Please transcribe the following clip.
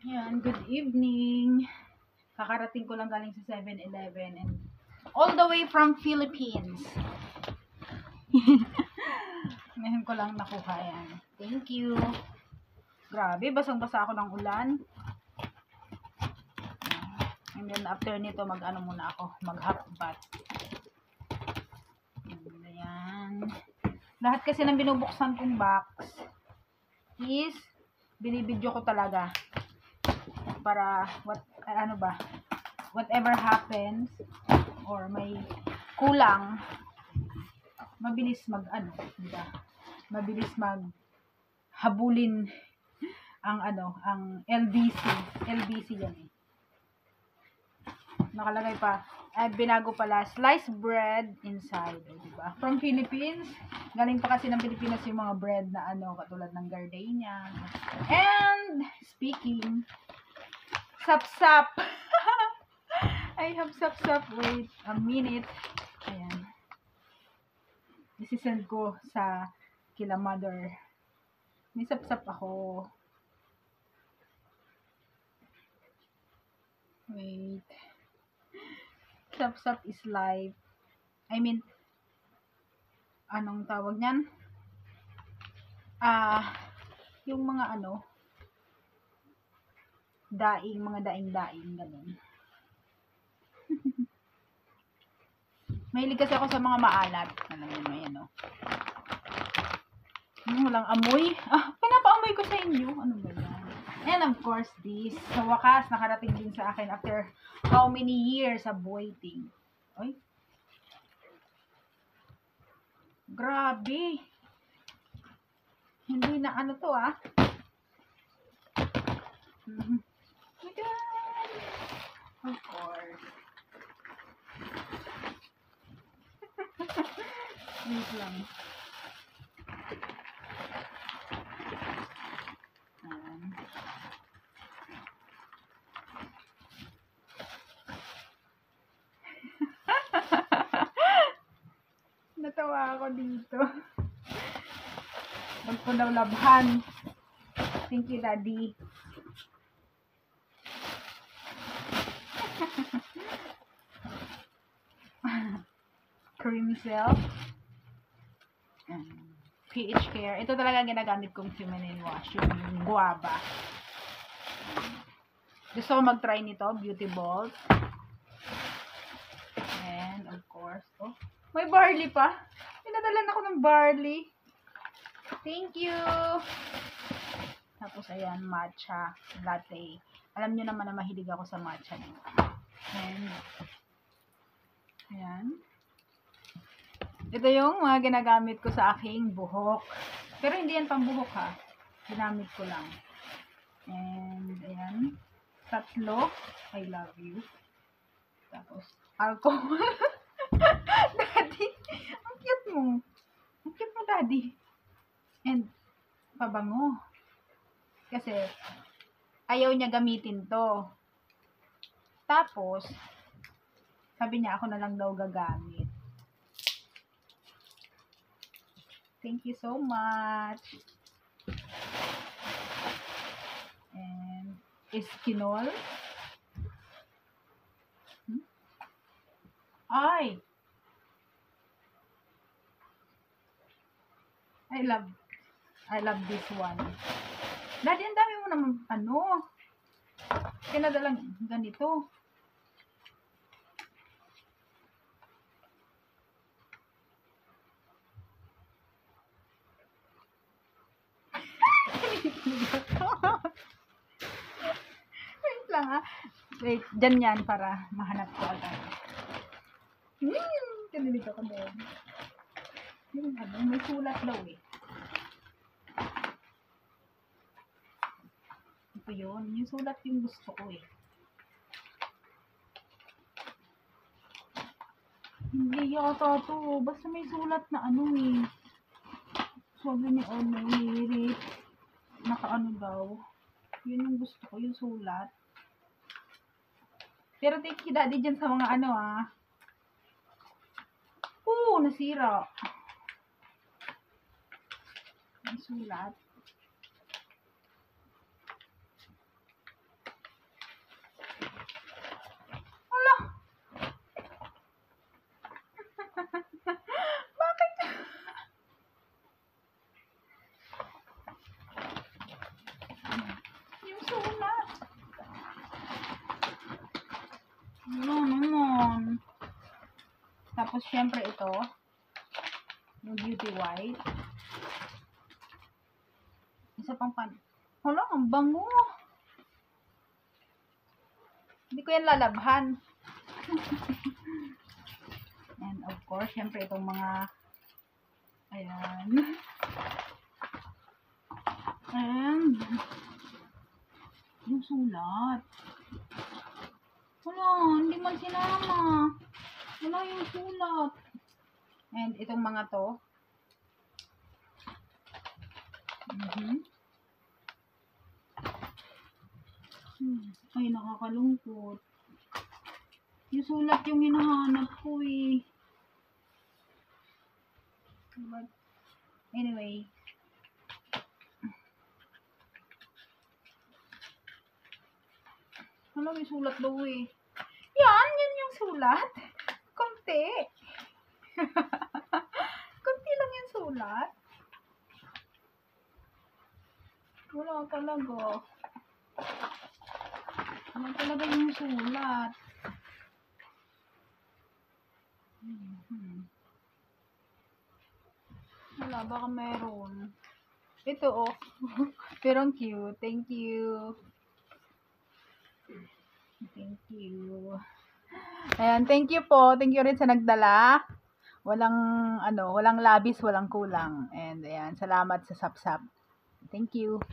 Yan, good evening. Kakarating ko lang galing sa 7-Eleven and all the way from Philippines. Ngayon ko lang nakuha yan. Thank you. Grabe, basang-basa ako ng ulan. And then after nito, mag-ano muna ako, mag-hot bath. Ayan. Lahat kasi ng binubuksan kong box is binibidyo ko talaga. Para whatever happens or may kulang, mabilis diba? Mabilis habulin ang LBC yan eh. Nakalagay pa, binago pala, sliced bread inside, diba? From Philippines, galing pa kasi ng Pilipinas yung mga bread na katulad ng gardenia. And speaking, sap-sap. I have sap-sap. Wait a minute. Ayan. Isisend ko sa kila mother. May sap-sap ako. Wait. Sap-sap is life. I mean, anong tawag niyan? Yung mga mga daing-daing, ganun. Mahilig kasi ako sa mga maalat. Alam niyo na yan, walang amoy. Pinapaamoy ko sa inyo. Ano ba yan? And of course, this. Sa wakas, nakarating din sa akin after how many years of waiting. Oy. Grabe. Hindi na to My God. Of course. Wait lang. Natawa ako dito. Wag ko daw labhan. Thank you, Daddy. Cream Silk. PH Care. Ito talaga ginagamit kong feminine wash. Yung guava. Gusto ko mag-try nito. Beauty Balls. And of course, may barley pa. Pinadalan ako ng barley. Thank you. Tapos ayan, matcha latte. Alam nyo naman na mahilig ako sa matcha. And ayan. Ito yung mga ginagamit ko sa aking buhok. Pero hindi yan pang buhok Ginamit ko lang. And ayan. 3. I love you. Tapos alcohol. Daddy, ang cute mo. Ang cute mo, Daddy. And pabango. Kasi ayaw niya gamitin to. Tapos sabi niya ako na lang daw gagamit. Thank you so much. And Eskinol. I love this one. Daddy, ang dami mo naman pinadalang ganito. Wait lang Wait, dyan yan para mahanap ko agad. Kinilig ako doon. Yung may sulat daw Ito yun. Yung sulat yung gusto ko Hindi yata to. Basta may sulat na Sabi ni Mary. Daw. Yun yung gusto ko. Yung sulat. Pero thank you, Daddy, dyan sa mga nasira. May sulat. Tapos, syempre ito, yung Beauty White. Isa pang hala, ang bango. Hindi ko yan lalabhan. And of course, syempre itong mga, ayan. And, yung sulat. Wala, hindi man sinama. Wala yung sulat. And itong mga to. Ay, nakakalungkot. Yung sulat yung hinahanap ko eh. But, anyway. Ano, may sulat daw eh. Yan yung sulat. Konti. Konti lang yung sulat. Wala talaga. Wala talaga yung sulat. Wala, baka meron. Ito oh. Pero ang cute. Thank you. Thank you. Ayan, thank you po. Thank you rin sa nagdala. Walang labis, walang kulang. And ayan, salamat sa sapsap. Thank you.